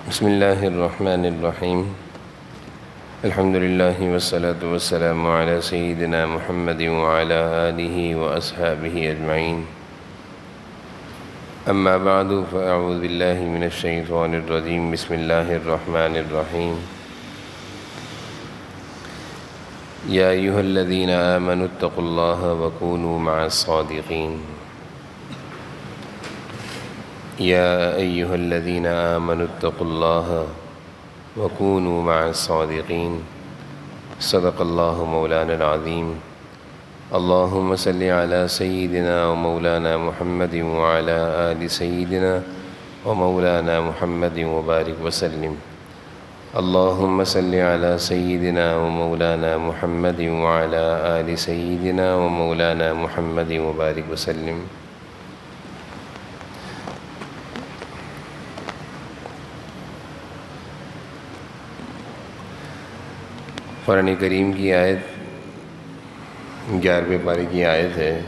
بسم اللہ الرحمن الرحیم الحمد للہ والصلاة والسلام علی سیدنا محمد وعلی آلہ واصحابہ اجمعین اما بعد فاعوذ باللہ من الشیطان الرجیم بسم اللہ الرحمن الرحیم یا ایہا الذین آمنوا اتقوا اللہ وکونوا مع الصادقین یا ایہا الذین آمنوا اتقوا اللہ وکونوا مع الصادقین صدق اللہ مولانا العظیم اللہم صلی علی سیدنا و مولانا محمد وعلی آل سیدنا و مولانا محمد وبارک وسلم اللہم صلی علی سیدنا و مولانا محمد وعلی آل سیدنا و مولانا محمد وبارک وسلم قرآن کریم کی آیت 11ویں پارے کی آیت ہے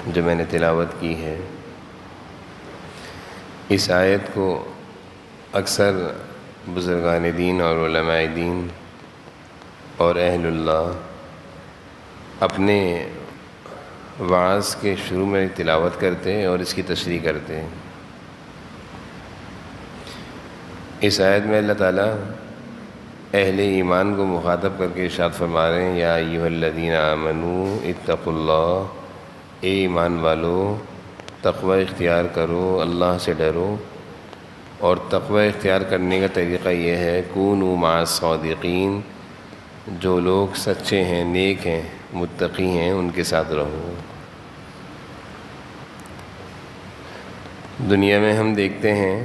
جو میں نے تلاوت کی ہے۔ اس آیت کو اکثر بزرگان دین اور علماء دین اور اہل اللہ اپنے وعظ کے شروع میں تلاوت کرتے ہیں اور اس کی تشریح کرتے ہیں۔ اس آیت میں اللہ تعالیٰ اہل ایمان کو مخاطب کر کے ارشاد فرما رہے ہیں، یا ایھا الذین آمنوا اتقوا اللہ، اے ایمان والو تقوی اختیار کرو، اللہ سے ڈرو۔ اور تقوی اختیار کرنے کا طریقہ یہ ہے کونوا مع الصادقین، جو لوگ سچے ہیں، نیک ہیں، متقی ہیں، ان کے ساتھ رہو۔ دنیا میں ہم دیکھتے ہیں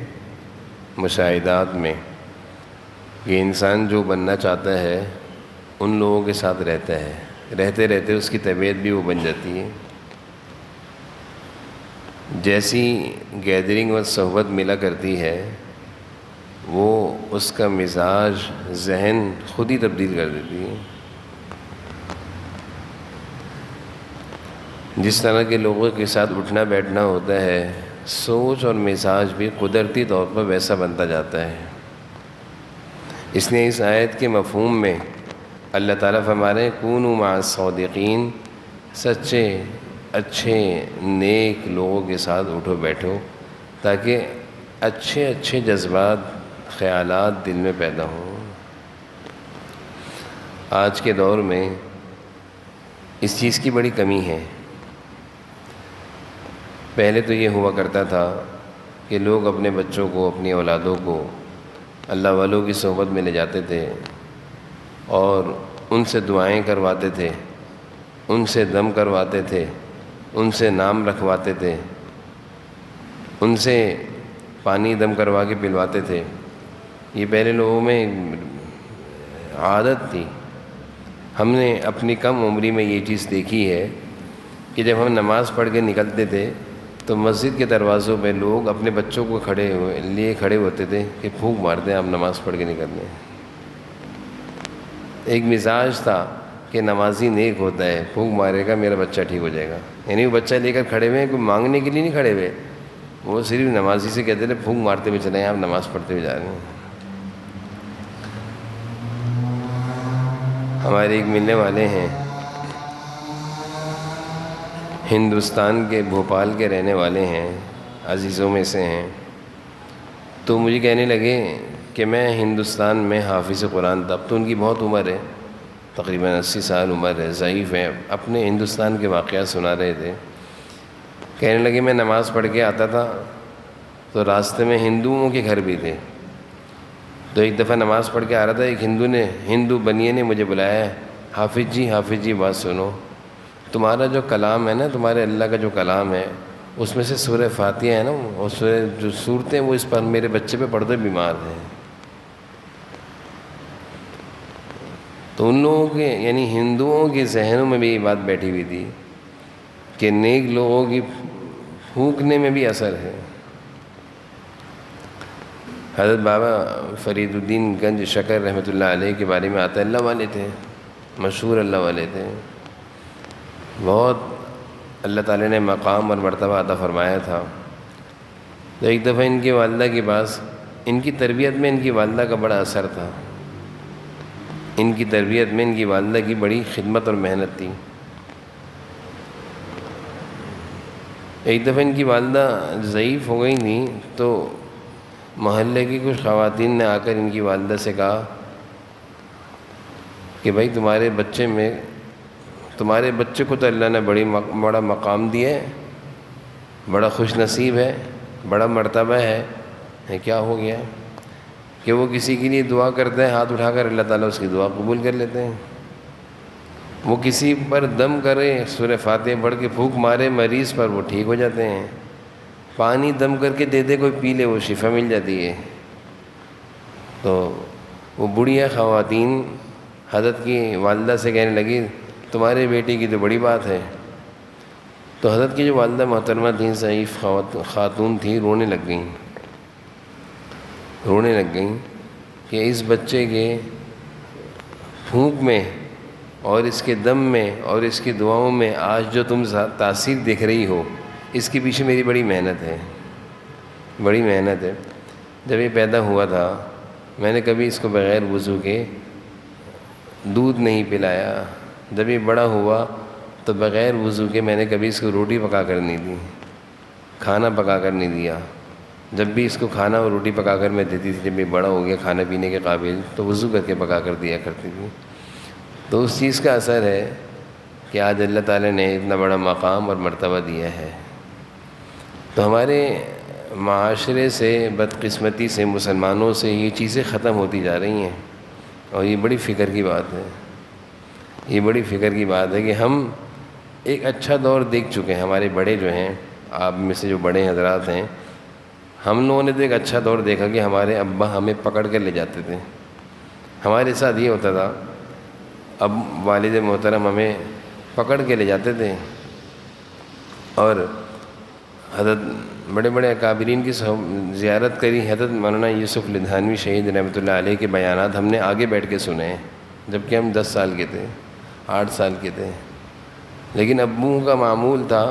مشاہدات میں کہ انسان جو بننا چاہتا ہے ان لوگوں کے ساتھ رہتا ہے، رہتے رہتے اس کی طبیعت بھی وہ بن جاتی ہے۔ جیسی گیدرنگ اور صحبت ملا کرتی ہے وہ اس کا مزاج، ذہن خود ہی تبدیل کر دیتی ہے۔ جس طرح کے لوگوں کے ساتھ اٹھنا بیٹھنا ہوتا ہے، سوچ اور مزاج بھی قدرتی طور پر ویسا بنتا جاتا ہے۔ اس لیے اس آیت کے مفہوم میں اللہ تعالیٰ فرما رہے ہیں کونوا مع الصادقین، سچے اچھے نیک لوگوں کے ساتھ اٹھو بیٹھو تاکہ اچھے اچھے جذبات، خیالات دل میں پیدا ہوں۔ آج کے دور میں اس چیز کی بڑی کمی ہے۔ پہلے تو یہ ہوا کرتا تھا کہ لوگ اپنے بچوں کو، اپنی اولادوں کو اللہ والوں کی صحبت میں لے جاتے تھے اور ان سے دعائیں کرواتے تھے، ان سے دم کرواتے تھے، ان سے نام رکھواتے تھے، ان سے پانی دم کروا کے پلواتے تھے۔ یہ پہلے لوگوں میں عادت تھی۔ ہم نے اپنی کم عمری میں یہ چیز دیکھی ہے کہ جب ہم نماز پڑھ کے نکلتے تھے تو مسجد کے دروازوں پہ لوگ اپنے بچوں کو کھڑے ہوتے تھے کہ پھونک مار دیں، آپ نماز پڑھ کے نکل دیں۔ ایک مزاج تھا کہ نمازی نیک ہوتا ہے، پھونک مارے گا میرا بچہ ٹھیک ہو جائے گا۔ یعنی وہ بچہ لے کر کھڑے ہوئے ہیں، کوئی مانگنے کے لیے نہیں کھڑے ہوئے، وہ صرف نمازی سے کہتے تھے پھونک مارتے ہوئے چلے ہیں، آپ نماز پڑھتے ہوئے جا رہے ہیں۔ ہمارے ایک ملنے والے ہیں، ہندوستان کے بھوپال کے رہنے والے ہیں، عزیزوں میں سے ہیں، تو مجھے کہنے لگے کہ میں ہندوستان میں حافظ قرآن تھا۔ اب تو ان کی بہت عمر ہے، تقریباً 80 سال عمر ہے، ضعیف ہیں، اپنے ہندوستان کے واقعات سنا رہے تھے۔ کہنے لگے میں نماز پڑھ کے آتا تھا تو راستے میں ہندوؤں کے گھر بھی تھے، تو ایک دفعہ نماز پڑھ کے آ رہا تھا، ایک ہندو بنیے نے مجھے بلایا، حافظ جی بات سنو، تمہارا جو کلام ہے نا، تمہارے اللہ کا جو کلام ہے اس میں سے سورہ فاتحہ ہے نا، اور جو صورتیں وہ اس پر میرے بچے پہ پڑھ دو، بیمار ہیں۔ تو ان لوگوں کے یعنی ہندوؤں کے ذہنوں میں بھی یہ بات بیٹھی ہوئی تھی کہ نیک لوگوں کی پھونکنے میں بھی اثر ہے۔ حضرت بابا فرید الدین گنج شکر رحمۃ اللہ علیہ کے بارے میں آتا ہے، اللہ والے تھے، مشہور اللہ والے تھے، بہت اللہ تعالیٰ نے مقام اور مرتبہ عطا فرمایا تھا۔ تو ایک دفعہ ان کی والدہ کے پاس ان کی تربیت میں ان کی والدہ کا بڑا اثر تھا، ان کی تربیت میں ان کی والدہ کی بڑی خدمت اور محنت تھی۔ ایک دفعہ ان کی والدہ ضعیف ہو گئی تھیں تو محلے کی کچھ خواتین نے آ کر ان کی والدہ سے کہا کہ بھائی تمہارے بچے کو تو اللہ نے بڑا مقام دیا ہے، بڑا خوش نصیب ہے، بڑا مرتبہ ہے، کیا ہو گیا کہ وہ کسی کے لیے دعا کرتے ہیں، ہاتھ اٹھا کر اللہ تعالیٰ اس کی دعا قبول کر لیتے ہیں۔ وہ کسی پر دم کرے، سورہ فاتحہ پڑھ کے پھونک مارے مریض پر، وہ ٹھیک ہو جاتے ہیں۔ پانی دم کر کے دے دے کوئی پی لے، وہ شفا مل جاتی ہے۔ تو وہ بڑھیا خواتین حضرت کی والدہ سے کہنے لگی تمہارے بیٹے کی تو بڑی بات ہے۔ تو حضرت کی جو والدہ محترمہ تھیں، ضعیف خاتون تھیں، رونے لگ گئیں کہ اس بچے کے پھونک میں اور اس کے دم میں اور اس کی دعاؤں میں آج جو تم تاثیر دیکھ رہی ہو، اس کے پیچھے میری بڑی محنت ہے۔ جب یہ پیدا ہوا تھا میں نے کبھی اس کو بغیر وضو کے دودھ نہیں پلایا، جب یہ بڑا ہوا تو بغیر وضو کے میں نے کبھی اس کو روٹی پکا کر نہیں دی، کھانا پکا کر نہیں دیا۔ جب بھی اس کو کھانا اور روٹی پکا کر میں دیتی تھی، جب یہ بڑا ہو گیا کھانا پینے کے قابل، تو وضو کر کے پکا کر دیا کرتی تھی۔ تو اس چیز کا اثر ہے کہ آج اللہ تعالیٰ نے اتنا بڑا مقام اور مرتبہ دیا ہے۔ تو ہمارے معاشرے سے، بدقسمتی سے، مسلمانوں سے یہ چیزیں ختم ہوتی جا رہی ہیں، اور یہ بڑی فکر کی بات ہے کہ ہم ایک اچھا دور دیکھ چکے ہیں۔ ہمارے بڑے جو ہیں، آپ میں سے جو بڑے حضرات ہیں، ہم لوگوں نے تو ایک اچھا دور دیکھا کہ ہمارے ابا ہمیں پکڑ کر لے جاتے تھے۔ ہمارے ساتھ یہ ہوتا تھا، اب والد محترم ہمیں پکڑ کے لے جاتے تھے اور حضرت بڑے بڑے اکابرین کی زیارت کری۔ حضرت مولانا یوسف لدھانوی شہید رحمۃ اللہ علیہ کے بیانات ہم نے آگے بیٹھ کے سنے ہیں، جبکہ ہم 10 سال کے تھے، 8 سال کے تھے۔ لیکن ابو کا معمول تھا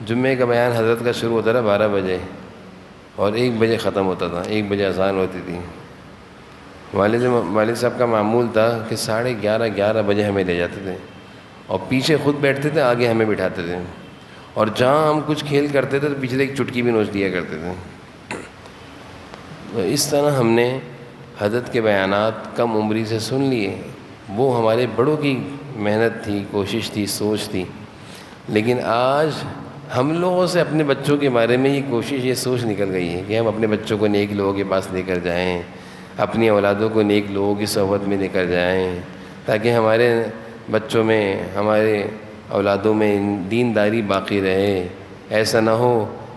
جمعے کا بیان حضرت کا شروع ہوتا تھا 12 بجے اور 1 بجے ختم ہوتا تھا، 1 بجے اذان ہوتی تھی۔ والد صاحب کا معمول تھا کہ 11:30 بجے ہمیں لے جاتے تھے اور پیچھے خود بیٹھتے تھے، آگے ہمیں بٹھاتے تھے، اور جہاں ہم کچھ کھیل کرتے تھے تو پیچھے ایک چٹکی بھی نوچ دیا کرتے تھے۔ تو اس طرح ہم نے حضرت کے بیانات کم عمری سے سن لیے۔ وہ ہمارے بڑوں کی محنت تھی، کوشش تھی، سوچ تھی۔ لیکن آج ہم لوگوں سے اپنے بچوں کے بارے میں یہ سوچ نکل گئی ہے کہ ہم اپنے بچوں کو نیک لوگوں کے پاس لے کر جائیں، اپنی اولادوں کو نیک لوگوں کی صحبت میں لے کر جائیں، تاکہ ہمارے بچوں میں، ہمارے اولادوں میں دینداری باقی رہے۔ ایسا نہ ہو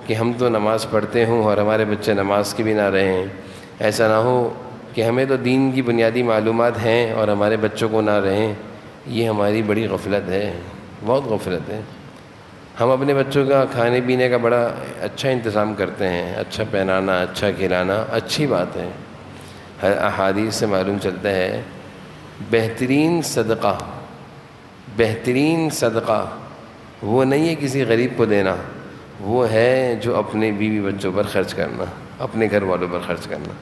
کہ ہم تو نماز پڑھتے ہوں اور ہمارے بچے نماز کے بھی نہ رہیں، ایسا نہ ہو کہ ہمیں تو دین کی بنیادی معلومات ہیں اور ہمارے بچوں کو نہ رہیں۔ یہ ہماری بڑی غفلت ہے، بہت غفلت ہے۔ ہم اپنے بچوں کا کھانے پینے کا بڑا اچھا انتظام کرتے ہیں، اچھا پہنانا، اچھا کھلانا اچھی بات ہے۔ احادیث سے معلوم چلتا ہے بہترین صدقہ وہ نہیں ہے کسی غریب کو دینا، وہ ہے جو اپنے بیوی بچوں پر خرچ کرنا، اپنے گھر والوں پر خرچ کرنا۔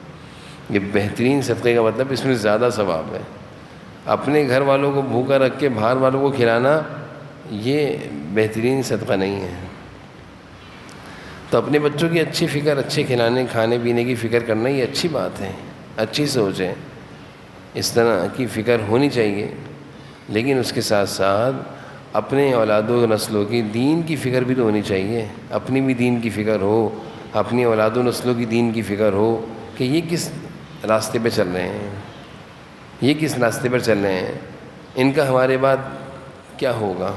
یہ بہترین صدقے کا مطلب اس میں زیادہ ثواب ہے۔ اپنے گھر والوں کو بھوکا رکھ کے باہر والوں کو کھلانا یہ بہترین صدقہ نہیں ہے۔ تو اپنے بچوں کی اچھی فکر، اچھے کھانے پینے کی فکر کرنا یہ اچھی بات ہے، اچھی سوچ ہے، اس طرح کی فکر ہونی چاہیے۔ لیکن اس کے ساتھ ساتھ اپنے اولادوں و نسلوں کی دین کی فکر بھی تو ہونی چاہیے، اپنی بھی دین کی فکر ہو، اپنی اولاد و نسلوں کی دین کی فکر ہو کہ یہ کس راستے پہ چل رہے ہیں، ان کا ہمارے بعد کیا ہوگا۔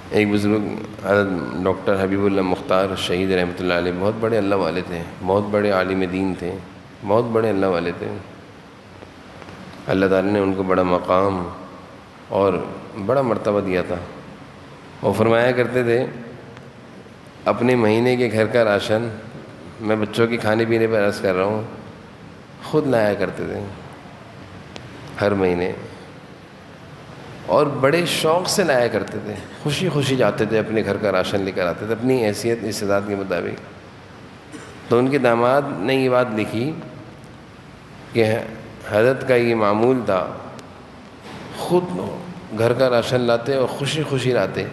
ایک بزرگ حضرت ڈاکٹر حبیب اللہ مختار شہید رحمۃ اللہ علیہ بہت بڑے اللہ والے تھے، بہت بڑے عالم دین تھے، بہت بڑے اللہ والے تھے۔ اللہ تعالیٰ نے ان کو بڑا مقام اور بڑا مرتبہ دیا تھا۔ وہ فرمایا کرتے تھے اپنے مہینے کے گھر کا راشن، میں بچوں کے کھانے پینے پر عرض کر رہا ہوں، خود لایا کرتے تھے ہر مہینے، اور بڑے شوق سے لایا کرتے تھے، خوشی خوشی جاتے تھے، اپنے گھر کا راشن لے کر آتے تھے اپنی حیثیت استعداد کے مطابق۔ تو ان کے داماد نے یہ بات لکھی کہ حضرت کا یہ معمول تھا، خود گھر کا راشن لاتے اور خوشی خوشی لاتے،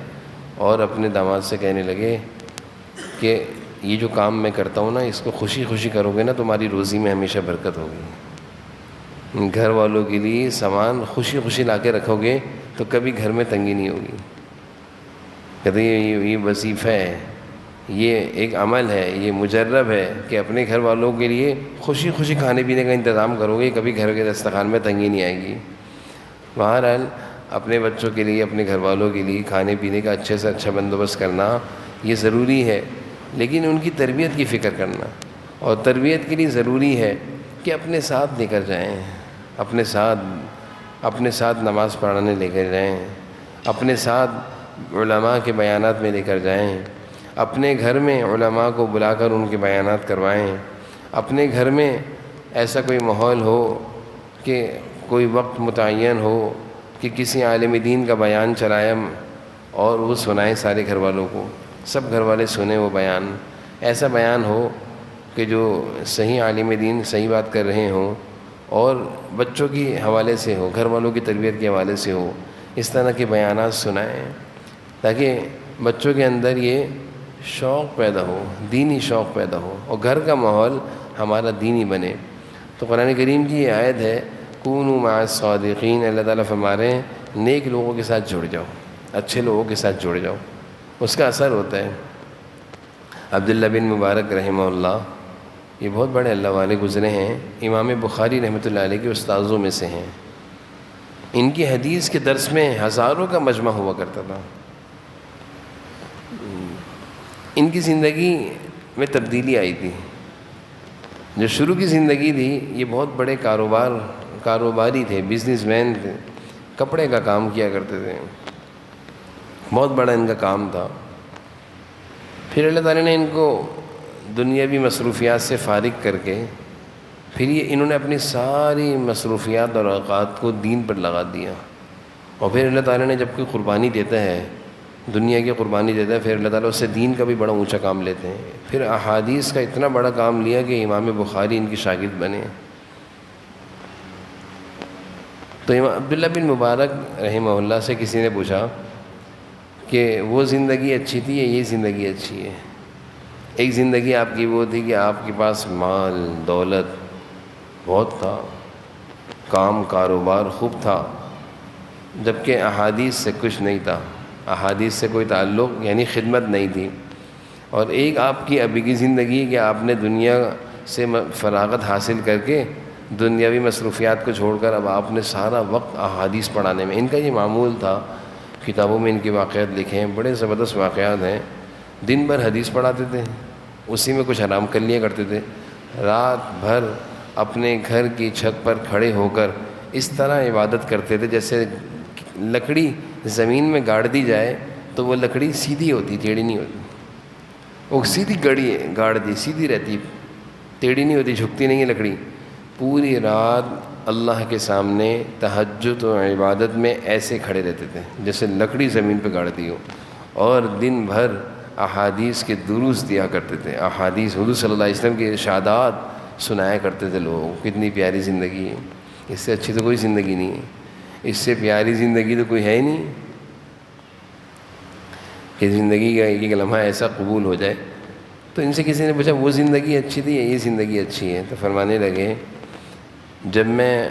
اور اپنے داماد سے کہنے لگے کہ یہ جو کام میں کرتا ہوں نا، اس کو خوشی خوشی کرو گے نا، تمہاری روزی میں ہمیشہ برکت ہوگی۔ گھر والوں کے لیے سامان خوشی خوشی لا کے رکھو گے تو کبھی گھر میں تنگی نہیں ہوگی۔ کہتے یہ وظیفہ ہے، یہ ایک عمل ہے، یہ مجرب ہے کہ اپنے گھر والوں کے لیے خوشی خوشی کھانے پینے کا انتظام کرو گے، کبھی گھر کے دسترخوان میں تنگی نہیں آئے گی۔ بہرحال اپنے بچوں کے لیے، اپنے گھر والوں کے لیے کھانے پینے کا اچھے سے اچھا بندوبست کرنا یہ ضروری ہے، لیکن ان کی تربیت کی فکر کرنا، اور تربیت کے لیے ضروری ہے کہ اپنے ساتھ لے کر جائیں، اپنے ساتھ نماز پڑھانے لے کر جائیں، اپنے ساتھ علماء کے بیانات میں لے کر جائیں، اپنے گھر میں علماء کو بلا کر ان کے بیانات کروائیں، اپنے گھر میں ایسا کوئی ماحول ہو کہ کوئی وقت متعین ہو کہ کسی عالم دین کا بیان چلائیں اور وہ سنائیں سارے گھر والوں کو، سب گھر والے سنیں وہ بیان، ایسا بیان ہو کہ جو صحیح عالم دین صحیح بات کر رہے ہوں اور بچوں کی حوالے سے ہو، گھر والوں کی تربیت کے حوالے سے ہو، اس طرح کے بیانات سنائیں تاکہ بچوں کے اندر یہ شوق پیدا ہو، دینی شوق پیدا ہو، اور گھر کا ماحول ہمارا دینی بنے۔ تو قرآن کریم کی یہ آیت ہے، کونوا مع الصادقین، اللہ تعالیٰ فرما رہے ہیں نیک لوگوں کے ساتھ جڑ جاؤ، اچھے لوگوں کے ساتھ جڑ جاؤ، اس کا اثر ہوتا ہے۔ عبداللہ بن مبارک رحمہ اللہ، یہ بہت بڑے اللہ والے گزرے ہیں، امام بخاری رحمۃ اللہ علیہ کے استاذوں میں سے ہیں۔ ان کی حدیث کے درس میں ہزاروں کا مجمع ہوا کرتا تھا۔ ان کی زندگی میں تبدیلی آئی تھی۔ جو شروع کی زندگی تھی، یہ بہت بڑے کاروباری تھے، بزنس مین تھے، کپڑے کا کام کیا کرتے تھے، بہت بڑا ان کا کام تھا۔ پھر اللہ تعالیٰ نے ان کو دنیاوی مصروفیات سے فارغ کر کے پھر انہوں نے اپنی ساری مصروفیات اور اوقات کو دین پر لگا دیا، اور پھر اللہ تعالیٰ نے جب کوئی قربانی دیتا ہے، دنیا کی قربانی دیتا ہے، پھر اللہ تعالیٰ اس سے دین کا بھی بڑا اونچا کام لیتے ہیں۔ پھر احادیث کا اتنا بڑا کام لیا کہ امام بخاری ان کے شاگرد بنے۔ تو امام عبداللہ بن مبارک رحمہ اللہ سے کسی نے پوچھا کہ وہ زندگی اچھی تھی یا یہ زندگی اچھی ہے؟ ایک زندگی آپ کی وہ تھی کہ آپ کے پاس مال دولت بہت تھا، کام کاروبار خوب تھا، جبکہ احادیث سے کچھ نہیں تھا، احادیث سے کوئی تعلق یعنی خدمت نہیں تھی۔ اور ایک آپ کی ابھی کی زندگی کہ آپ نے دنیا سے فراغت حاصل کر کے دنیاوی مصروفیات کو چھوڑ کر اب آپ نے سارا وقت احادیث پڑھانے میں، ان کا یہ معمول تھا۔ کتابوں میں ان کے واقعات لکھے ہیں، بڑے زبردست واقعات ہیں۔ دن بھر حدیث پڑھاتے تھے، اسی میں کچھ آرام کر لیا کرتے تھے، رات بھر اپنے گھر کی چھت پر کھڑے ہو کر اس طرح عبادت کرتے تھے جیسے لکڑی زمین میں گاڑ دی جائے تو وہ لکڑی سیدھی ہوتی، ٹیڑھی نہیں ہوتی، وہ سیدھی گاڑ دی سیدھی رہتی، ٹیڑھی نہیں ہوتی، جھکتی نہیں ہے لکڑی۔ پوری رات اللہ کے سامنے تہجد و عبادت میں ایسے کھڑے رہتے تھے جیسے لکڑی زمین پہ گاڑ دی ہو، اور دن بھر احادیث کے دروس دیا کرتے تھے، احادیث حضور صلی اللہ علیہ وسلم کے ارشادات سنایا کرتے تھے لوگوں کو۔ کتنی پیاری زندگی ہے، اس سے اچھی تو کوئی زندگی نہیں ہے، اس سے پیاری زندگی تو کوئی ہے ہی نہیں کہ زندگی کا ایک ایک لمحہ ایسا قبول ہو جائے۔ تو ان سے کسی نے پوچھا وہ زندگی اچھی تھی یا یہ زندگی اچھی ہے؟ تو فرمانے لگے جب میں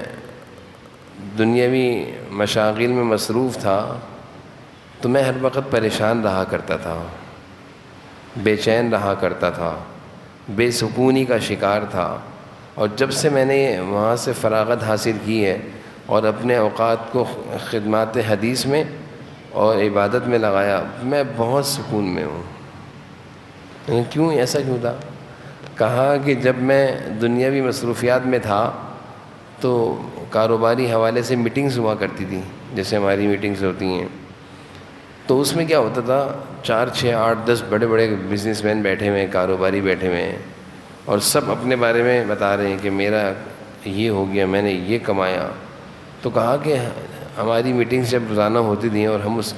دنیاوی مشاغل میں مصروف تھا تو میں ہر وقت پریشان رہا کرتا تھا، بے چین رہا کرتا تھا، بے سکونی کا شکار تھا، اور جب سے میں نے وہاں سے فراغت حاصل کی ہے اور اپنے اوقات کو خدمات حدیث میں اور عبادت میں لگایا، میں بہت سکون میں ہوں۔ کیوں ایسا کیوں تھا؟ کہا کہ جب میں دنیاوی مصروفیات میں تھا تو کاروباری حوالے سے میٹنگز ہوا کرتی تھی، جیسے ہماری میٹنگز ہوتی ہیں، تو اس میں کیا ہوتا تھا 4 6 8 10 بڑے بڑے بزنس مین بیٹھے ہوئے ہیں، کاروباری بیٹھے ہوئے ہیں، اور سب اپنے بارے میں بتا رہے ہیں کہ میرا یہ ہو گیا، میں نے یہ کمایا۔ تو کہا کہ ہماری میٹنگز جب روزانہ ہوتی تھیں اور ہم اس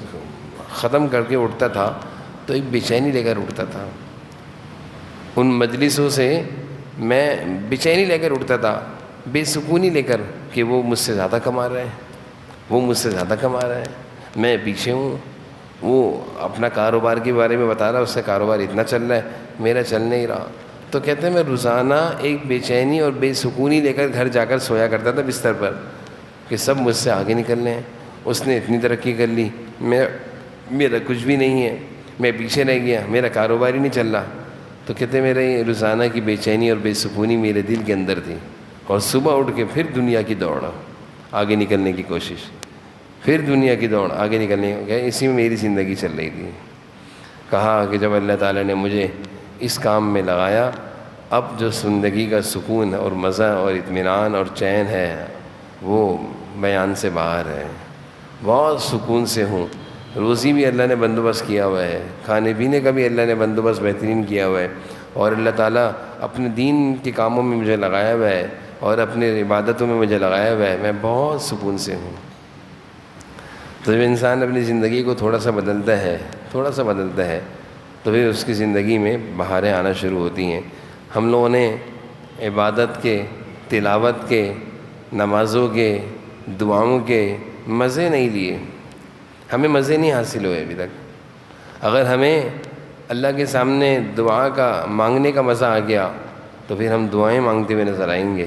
ختم کر کے اٹھتا تھا تو ایک بے چینی لے کر اٹھتا تھا ان مجلسوں سے میں بے چینی لے کر اٹھتا تھا، بے سکونی لے کر کہ وہ مجھ سے زیادہ کما رہے ہیں، وہ مجھ سے زیادہ کما رہے ہیں، میں پیچھے ہوں۔ وہ اپنا کاروبار کے بارے میں بتا رہا، اس سے کاروبار اتنا چل رہا ہے، میرا چل نہیں رہا۔ تو کہتے ہیں میں روزانہ ایک بے چینی اور بے سکونی لے کر گھر جا کر سویا کرتا تھا بستر پر کہ سب مجھ سے آگے نکل رہے ہیں، اس نے اتنی ترقی کر لی، میرا کچھ بھی نہیں ہے، میں پیچھے رہ گیا، میرا کاروبار ہی نہیں چل رہا۔ تو کہتے ہیں میرے روزانہ کی بے چینی اور بے سکونی میرے دل کے اندر تھی، اور صبح اٹھ کے پھر دنیا کی دوڑ، آگے نکلنے کی کوشش، پھر دنیا کی دوڑ آگے نکلنے کی، اسی میں میری زندگی چل رہی تھی۔ کہا کہ جب اللہ تعالیٰ نے مجھے اس کام میں لگایا، اب جو زندگی کا سکون اور مزہ اور اطمینان اور چین ہے وہ بیان سے باہر ہے، بہت سکون سے ہوں۔ روزی بھی اللہ نے بندوبست کیا ہوا ہے، کھانے پینے کا بھی اللہ نے بندوبست بہترین کیا ہوا ہے، اور اللہ تعالیٰ اپنے دین کے کاموں میں مجھے لگایا ہوا ہے اور اپنے عبادتوں میں مجھے لگایا ہوا ہے، میں بہت سکون سے ہوں۔ تو جب انسان اپنی زندگی کو تھوڑا سا بدلتا ہے تو پھر اس کی زندگی میں بہاریں آنا شروع ہوتی ہیں۔ ہم لوگوں نے عبادت کے، تلاوت کے، نمازوں کے، دعاؤں کے مزے نہیں لیے، ہمیں مزے نہیں حاصل ہوئے ابھی تک۔ اگر ہمیں اللہ کے سامنے دعا کا مانگنے کا مزہ آ گیا تو پھر ہم دعائیں مانگتے ہوئے نظر آئیں گے۔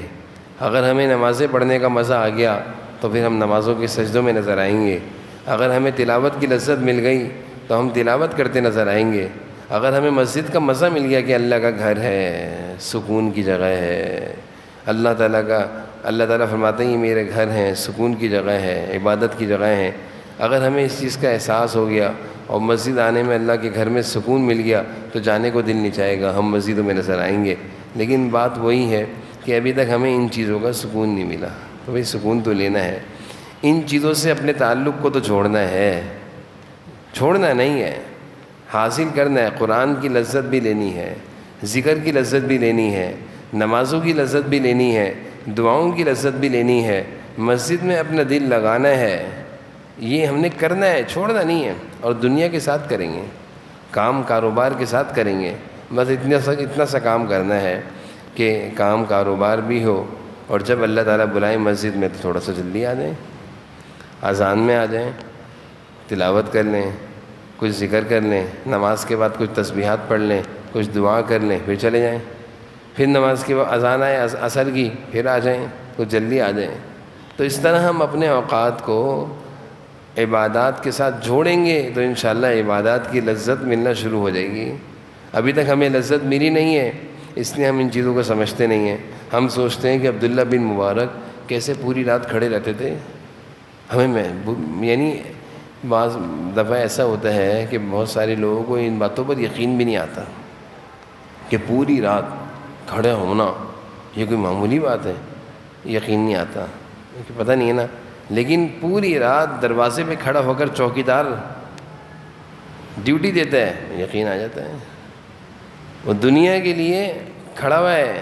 اگر ہمیں نمازیں پڑھنے کا مزہ آ گیا تو پھر ہم نمازوں کے سجدوں میں نظر آئیں گے۔ اگر ہمیں تلاوت کی لذت مل گئی تو ہم تلاوت کرتے نظر آئیں گے۔ اگر ہمیں مسجد کا مزہ مل گیا کہ اللہ کا گھر ہے، سکون کی جگہ ہے، اللہ تعالیٰ فرماتے ہیں یہ میرے گھر ہیں، سکون کی جگہ ہے، عبادت کی جگہ ہے، اگر ہمیں اس چیز کا احساس ہو گیا اور مسجد آنے میں اللہ کے گھر میں سکون مل گیا تو جانے کو دل نہیں چاہے گا، ہم مسجدوں میں نظر آئیں گے۔ لیکن بات وہی ہے کہ ابھی تک ہمیں ان چیزوں کا سکون نہیں ملا، تو بھئی سکون تو لینا ہے، ان چیزوں سے اپنے تعلق کو تو چھوڑنا ہے، چھوڑنا نہیں ہے، حاصل کرنا ہے۔ قرآن کی لذت بھی لینی ہے، ذکر کی لذت بھی لینی ہے، نمازوں کی لذت بھی لینی ہے، دعاؤں کی لذت بھی لینی ہے، مسجد میں اپنا دل لگانا ہے، یہ ہم نے کرنا ہے، چھوڑنا نہیں ہے۔ اور دنیا کے ساتھ کریں گے، کام کاروبار کے ساتھ کریں گے، بس اتنا سا کام کرنا ہے کہ کام کاروبار بھی ہو، اور جب اللہ تعالیٰ بلائیں مسجد میں تو تھوڑا سا جلدی آ جائیں، اذان میں آ جائیں، تلاوت کر لیں، کچھ ذکر کر لیں، نماز کے بعد کچھ تسبیحات پڑھ لیں، کچھ دعا کر لیں، پھر چلے جائیں، پھر نماز کے بعد اذان آئے عصر کی، پھر آ جائیں، کچھ جلدی آ جائیں۔ تو اس طرح ہم اپنے اوقات کو عبادات کے ساتھ جوڑیں گے تو انشاءاللہ عبادات کی لذت ملنا شروع ہو جائے گی۔ ابھی تک ہمیں لذت ملی نہیں ہے، اس لیے ہم ان چیزوں کو سمجھتے نہیں ہیں۔ ہم سوچتے ہیں کہ عبداللہ بن مبارک کیسے پوری رات کھڑے رہتے تھے، یعنی بعض دفعہ ایسا ہوتا ہے کہ بہت سارے لوگوں کو ان باتوں پر یقین بھی نہیں آتا کہ پوری رات کھڑے ہونا یہ کوئی معمولی بات ہے، یقین نہیں آتا کہ پتہ نہیں ہے نا۔ لیکن پوری رات دروازے پہ کھڑا ہو کر چوکیدار ڈیوٹی دیتا ہے، یقین آ جاتا ہے۔ وہ دنیا کے لیے کھڑا ہوا ہے،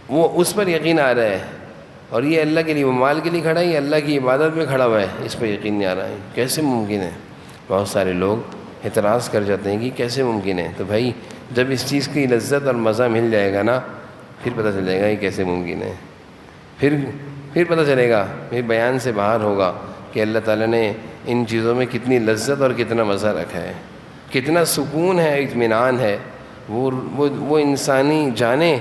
وہ اس پر یقین آ رہا ہے، اور یہ اللہ کے لیے، وہ مال کے لیے کھڑا ہے، یہ اللہ کی عبادت میں کھڑا ہوا ہے، اس پر یقین نہیں آ رہا ہے، کیسے ممکن ہے؟ بہت سارے لوگ اعتراض کر جاتے ہیں کہ کیسے ممکن ہے۔ تو بھائی جب اس چیز کی لذت اور مزہ مل جائے گا نا، پھر پتہ چل جائے گا یہ کیسے ممکن ہے، پھر پتہ چلے گا، پھر بیان سے باہر ہوگا کہ اللہ تعالیٰ نے ان چیزوں میں کتنی لذت اور کتنا مزہ رکھا ہے، کتنا سکون ہے، اطمینان ہے۔ وہ انسانی جانیں،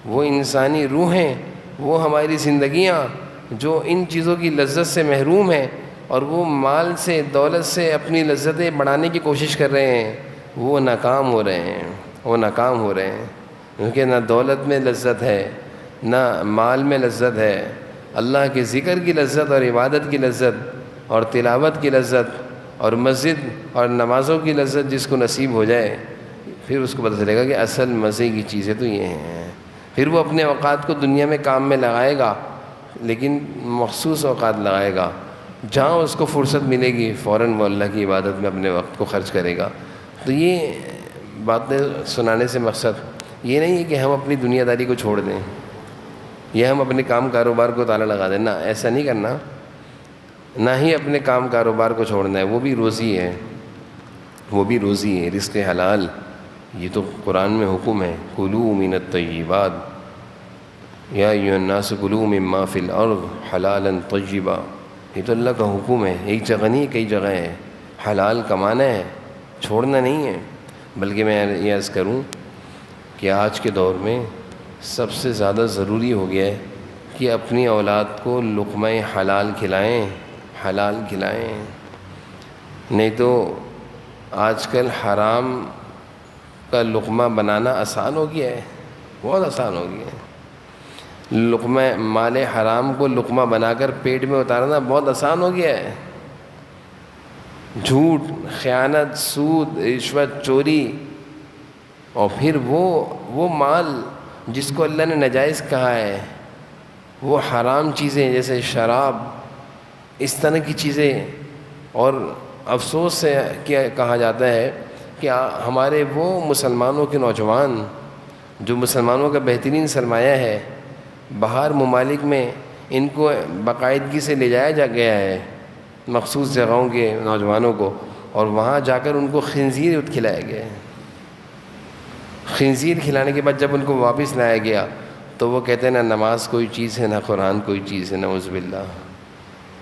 وہ انسانی روحیں، وہ ہماری زندگیاں جو ان چیزوں کی لذت سے محروم ہیں اور وہ مال سے، دولت سے اپنی لذتیں بڑھانے کی کوشش کر رہے ہیں، وہ ناکام ہو رہے ہیں، کیونکہ نہ دولت میں لذت ہے، نہ مال میں لذت ہے۔ اللہ کے ذکر کی لذت اور عبادت کی لذت اور تلاوت کی لذت اور مسجد اور نمازوں کی لذت جس کو نصیب ہو جائے، پھر اس کو پتہ چلے گا کہ اصل مزے کی چیزیں تو یہ ہیں۔ پھر وہ اپنے اوقات کو دنیا میں کام میں لگائے گا، لیکن مخصوص اوقات لگائے گا، جہاں اس کو فرصت ملے گی فوراً وہ اللہ کی عبادت میں اپنے وقت کو خرچ کرے گا۔ تو یہ باتیں سنانے سے مقصد یہ نہیں ہے کہ ہم اپنی دنیا داری کو چھوڑ دیں یا ہم اپنے کام کاروبار کو تالا لگا دیں، نہ، ایسا نہیں کرنا، نہ ہی اپنے کام کاروبار کو چھوڑنا ہے، وہ بھی روزی ہے، رزق حلال یہ تو قرآن میں حکم ہے، کلوا من الطیبات، یا ایھا الناس کلوا مما فی الارض حلالا طیبا، یہ تو اللہ کا حکم ہے، ایک جگہ نہیں کئی جگہ ہے، حلال کمانا ہے، چھوڑنا نہیں ہے۔ بلکہ میں یہ عرض کروں کہ آج کے دور میں سب سے زیادہ ضروری ہو گیا ہے کہ اپنی اولاد کو لقمہ حلال کھلائیں، حلال کھلائیں، نہیں تو آج کل حرام کا لقمہ بنانا آسان ہو گیا ہے، بہت آسان ہو گیا ہے۔ لقمہ مال حرام کو لقمہ بنا کر پیٹ میں اتارنا بہت آسان ہو گیا ہے۔ جھوٹ، خیانت، سود، رشوت، چوری، اور پھر وہ مال جس کو اللہ نے ناجائز کہا ہے، وہ حرام چیزیں جیسے شراب، اس طرح کی چیزیں۔ اور افسوس سے کیا کہا جاتا ہے کہ ہمارے وہ مسلمانوں کے نوجوان جو مسلمانوں کا بہترین سرمایہ ہے، باہر ممالک میں ان کو باقاعدگی سے لے جایا گیا ہے، مخصوص جگہوں کے نوجوانوں کو، اور وہاں جا کر ان کو خنزیر کھلایا گیا ہے۔ خنزیر کھلانے کے بعد جب ان کو واپس لایا گیا تو وہ کہتے ہیں نہ نماز کوئی چیز ہے، نہ قرآن کوئی چیز ہے، نعوذ باللہ۔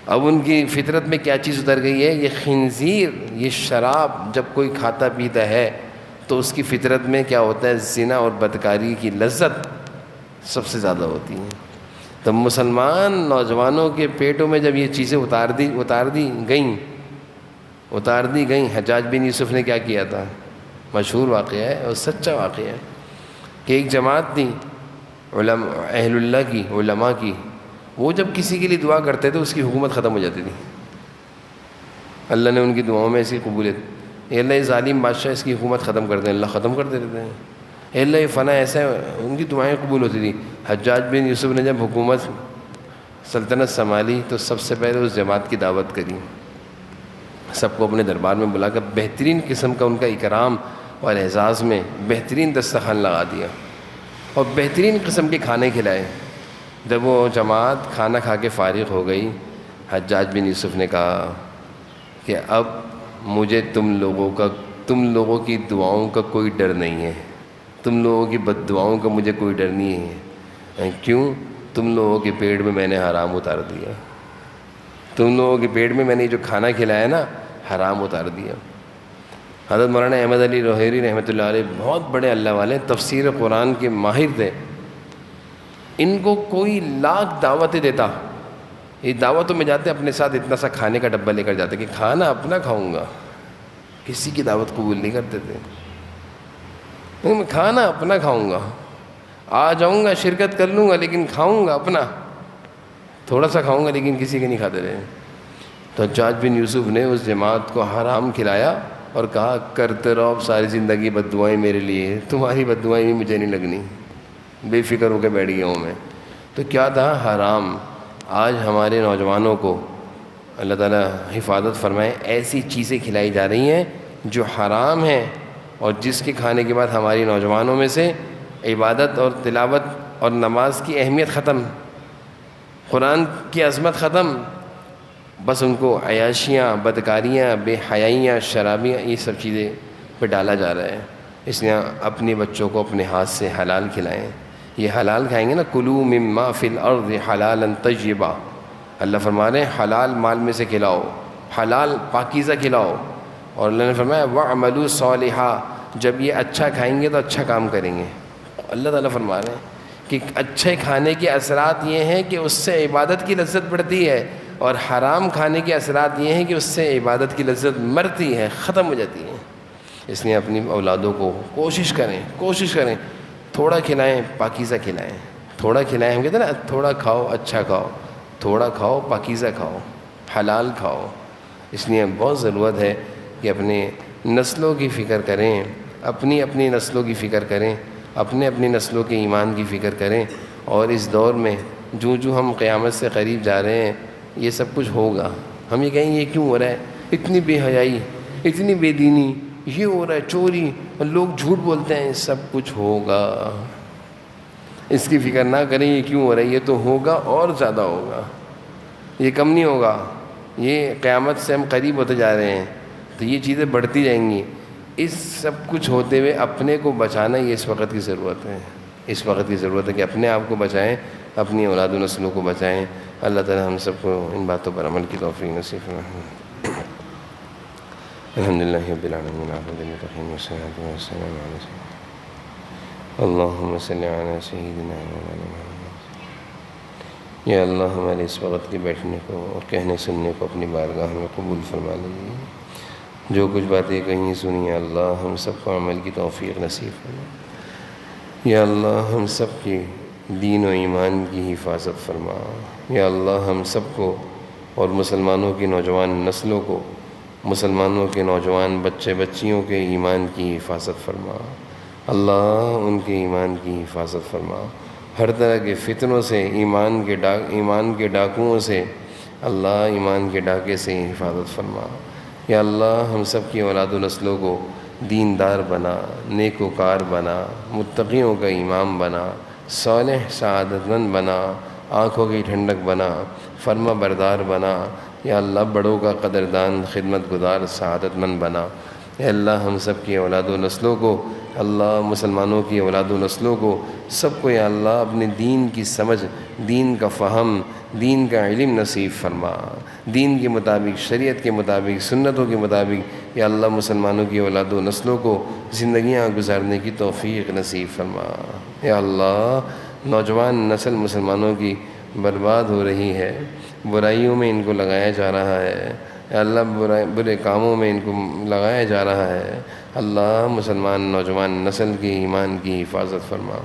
اب ان کی فطرت میں کیا چیز اتر گئی ہے؟ یہ خنزیر، یہ شراب جب کوئی کھاتا پیتا ہے تو اس کی فطرت میں کیا ہوتا ہے؟ زنا اور بدکاری کی لذت سب سے زیادہ ہوتی ہے۔ تو مسلمان نوجوانوں کے پیٹوں میں جب یہ چیزیں اتار دی گئیں، حجاج بن یوسف نے کیا کیا تھا؟ مشہور واقعہ ہے اور سچا واقعہ ہے کہ ایک جماعت تھی اہل اللہ کی، علماء کی، وہ جب کسی کے لیے دعا کرتے تھے اس کی حکومت ختم ہو جاتی تھی۔ اللہ نے ان کی دعاؤں میں ایسی قبولیت، اے اللہ یہ ظالم بادشاہ اس کی حکومت ختم کر دیں، اللہ ختم کر دیتے ہیں۔ اے اللہ یہ فنا ایسا ہے، ان کی دعائیں قبول ہوتی تھی۔ حجاج بن یوسف نے جب حکومت سلطنت سنبھالی تو سب سے پہلے اس جماعت کی دعوت کری، سب کو اپنے دربار میں بلا کر بہترین قسم کا ان کا اکرام اور اعزاز میں بہترین دسترخوان لگا دیا اور بہترین قسم کے کھانے کھلائے۔ جب وہ جماعت کھانا کھا کے فارغ ہو گئی، حجاج بن یوسف نے کہا کہ اب مجھے تم لوگوں کی دعاؤں کا کوئی ڈر نہیں ہے، تم لوگوں کی بد دعاؤں کا مجھے کوئی ڈر نہیں ہے۔ کیوں؟ تم لوگوں کے پیٹ میں میں نے حرام اتار دیا، تم لوگوں کے پیٹ میں نے جو کھانا کھلایا نا حرام اتار دیا۔ حضرت مولانا احمد علی روحیری رحمۃ اللہ علیہ بہت بڑے اللہ والے، تفسیر قرآن کے ماہر تھے، ان کو کوئی لاکھ دعوتیں دیتا، یہ دعوتوں میں جاتے اپنے ساتھ اتنا سا کھانے کا ڈبہ لے کر جاتے کہ کھانا اپنا کھاؤں گا، کسی کی دعوت قبول نہیں کرتے تھے، میں کھانا اپنا کھاؤں گا، آ جاؤں گا شرکت کر لوں گا لیکن کھاؤں گا اپنا، تھوڑا سا کھاؤں گا لیکن کسی کے نہیں کھاتے رہے۔ تو حجاج بن یوسف نے اس جماعت کو حرام کھلایا اور کہا کرتے رہو اب ساری زندگی بد دعائیں میرے لیے، تمہاری بد دعائیں بھی مجھے نہیں لگنی، بے فکر ہو کے بیٹھ گیا ہوں میں۔ تو کیا تھا؟ حرام۔ آج ہمارے نوجوانوں کو اللہ تعالیٰ حفاظت فرمائے، ایسی چیزیں کھلائی جا رہی ہیں جو حرام ہیں، اور جس کے کھانے کے بعد ہماری نوجوانوں میں سے عبادت اور تلاوت اور نماز کی اہمیت ختم، قرآن کی عظمت ختم، بس ان کو عیاشیاں، بدکاریاں، بے حیائیاں، شرابیاں، یہ سب چیزیں پہ ڈالا جا رہا ہے۔ اس لیے اپنے بچوں کو اپنے ہاتھ سے حلال کھلائیں۔ یہ حلال کھائیں گے نا، کلوا مما فی الارض حلالا طیبا، اللہ فرما رہے ہیں حلال مال میں سے کھلاؤ، حلال پاکیزہ کھلاؤ، اور اللہ نے فرمایا وَاعْمَلُوا صَالِحًا، جب یہ اچھا کھائیں گے تو اچھا کام کریں گے۔ اللہ تعالیٰ فرما رہے ہیں کہ اچھے کھانے کے اثرات یہ ہیں کہ اس سے عبادت کی لذت بڑھتی ہے، اور حرام کھانے کے اثرات یہ ہیں کہ اس سے عبادت کی لذت مرتی ہے، ختم ہو جاتی ہے۔ اس لیے اپنی اولادوں کو کوشش کریں تھوڑا کھلائیں، پاکیزہ کھلائیں، تھوڑا کھلائیں، ہم کہتے ہیں نا تھوڑا کھاؤ اچھا کھاؤ، تھوڑا کھاؤ پاکیزہ کھاؤ، حلال کھاؤ۔ اس لیے بہت ضرورت ہے کہ اپنے نسلوں کی فکر کریں، اپنی نسلوں کی فکر کریں، اپنی نسلوں کے ایمان کی فکر کریں، اور اس دور میں جو ہم قیامت سے قریب جا رہے ہیں یہ سب کچھ ہوگا۔ ہم یہ کہیں یہ کیوں ہو رہا ہے، اتنی بے حیائی، اتنی بے دینی، یہ ہو رہا ہے، چوری، اور لوگ جھوٹ بولتے ہیں، سب کچھ ہوگا۔ اس کی فکر نہ کریں یہ کیوں ہو رہا ہے، یہ تو ہوگا اور زیادہ ہوگا، یہ کم نہیں ہوگا۔ یہ قیامت سے ہم قریب ہوتے جا رہے ہیں تو یہ چیزیں بڑھتی جائیں گی۔ اس سب کچھ ہوتے ہوئے اپنے کو بچانا یہ اس وقت کی ضرورت ہے، اس وقت کی ضرورت ہے کہ اپنے آپ کو بچائیں، اپنی اولاد و نسلوں کو بچائیں۔ اللہ تعالی ہم سب کو ان باتوں پر عمل کی توفیق نصیب فرمائے۔ الحمدللہ رب العالمین والصلاۃ والسلام علی اللہم صلی علی سیدنا مولانا محمد۔ یا اللہ ہمارے اس وقت کے بیٹھنے کو اور کہنے سننے کو اپنی بارگاہ میں قبول فرما لیجیے۔ جو کچھ باتیں کہیں سنی یا اللہ ہم سب کو عمل کی توفیق نصیب فرما۔ یا اللہ ہم سب کی دین و ایمان کی حفاظت فرما۔ یا اللہ ہم سب کو اور مسلمانوں کی نوجوان نسلوں کو، مسلمانوں کے نوجوان بچے بچیوں کے ایمان کی حفاظت فرما۔ اللہ ان کے ایمان کی حفاظت فرما، ہر طرح کے فتنوں سے، ایمان کے ڈاکوؤں سے، اللہ ایمان کے ڈاکے سے حفاظت فرما۔ یا اللہ ہم سب کی اولاد و نسلوں کو دیندار بنا، نیک وکار بنا، متقیوں کا امام بنا، صالح سعادت مند بنا، آنکھوں کی ٹھنڈک بنا، فرما بردار بنا۔ یا اللہ بڑوں کا قدردان، خدمت گزار، سعادت مند بنا۔ اے اللہ ہم سب کی اولاد و نسلوں کو، اللہ مسلمانوں کی اولاد و نسلوں کو سب کو یا اللہ اپنے دین کی سمجھ، دین کا فہم، دین کا علم نصیب فرما۔ دین کے مطابق، شریعت کے مطابق، سنتوں کے مطابق یا اللہ مسلمانوں کی اولاد و نسلوں کو زندگیاں گزارنے کی توفیق نصیب فرما۔ یا اللہ نوجوان نسل مسلمانوں کی برباد ہو رہی ہے، برائیوں میں ان کو لگایا جا رہا ہے، یا اللہ برے کاموں میں ان کو لگایا جا رہا ہے۔ اللہ مسلمان نوجوان نسل کی ایمان کی حفاظت فرما۔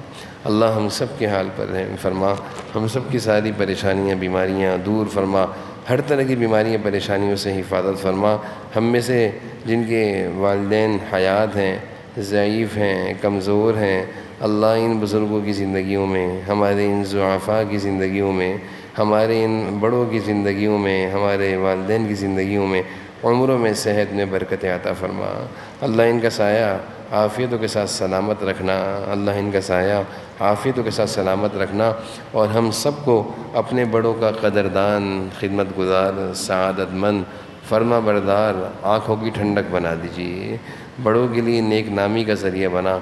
اللہ ہم سب کے حال پر رحم فرما، ہم سب کی ساری پریشانیاں بیماریاں دور فرما، ہر طرح کی بیماریاں پریشانیوں سے حفاظت فرما۔ ہم میں سے جن کے والدین حیات ہیں، ضعیف ہیں، کمزور ہیں، اللہ ان بزرگوں کی زندگیوں میں، ہمارے ان ضعفاء کی زندگیوں میں، ہمارے ان بڑوں کی زندگیوں میں، ہمارے والدین کی زندگیوں میں، عمروں میں، صحت میں برکت عطا فرما۔ اللہ ان کا سایہ عافیتوں کے ساتھ سلامت رکھنا، اللہ ان کا سایہ عافیتوں کے ساتھ سلامت رکھنا، اور ہم سب کو اپنے بڑوں کا قدردان، خدمت گزار، سعادت مند، فرما بردار، آنکھوں کی ٹھنڈک بنا دیجیے۔ بڑوں کے لیے نیک نامی کا ذریعہ بنا،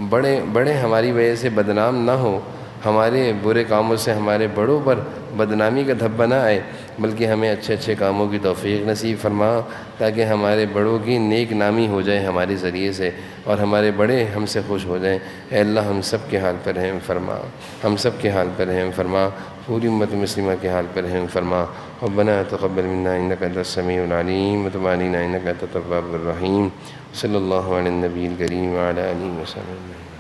بڑے ہماری وجہ سے بدنام نہ ہو، ہمارے برے کاموں سے ہمارے بڑوں پر بدنامی کا دھبہ نہ آئے، بلکہ ہمیں اچھے اچھے کاموں کی توفیق نصیب فرما، تاکہ ہمارے بڑوں کی نیک نامی ہو جائے ہمارے ذریعے سے، اور ہمارے بڑے ہم سے خوش ہو جائیں۔ اے اللہ ہم سب کے حال پر رحم فرما، ہم سب کے حال پر رحم فرما، پوری امت مسلمہ کے حال پر رحم فرما۔ ربنا تقبل منا انک انت السمیع العلیم وتب علینا انک انت التواب الرحیم۔ صلی اللہ علی النبی الکریم وعلی آلہ وصحبہ۔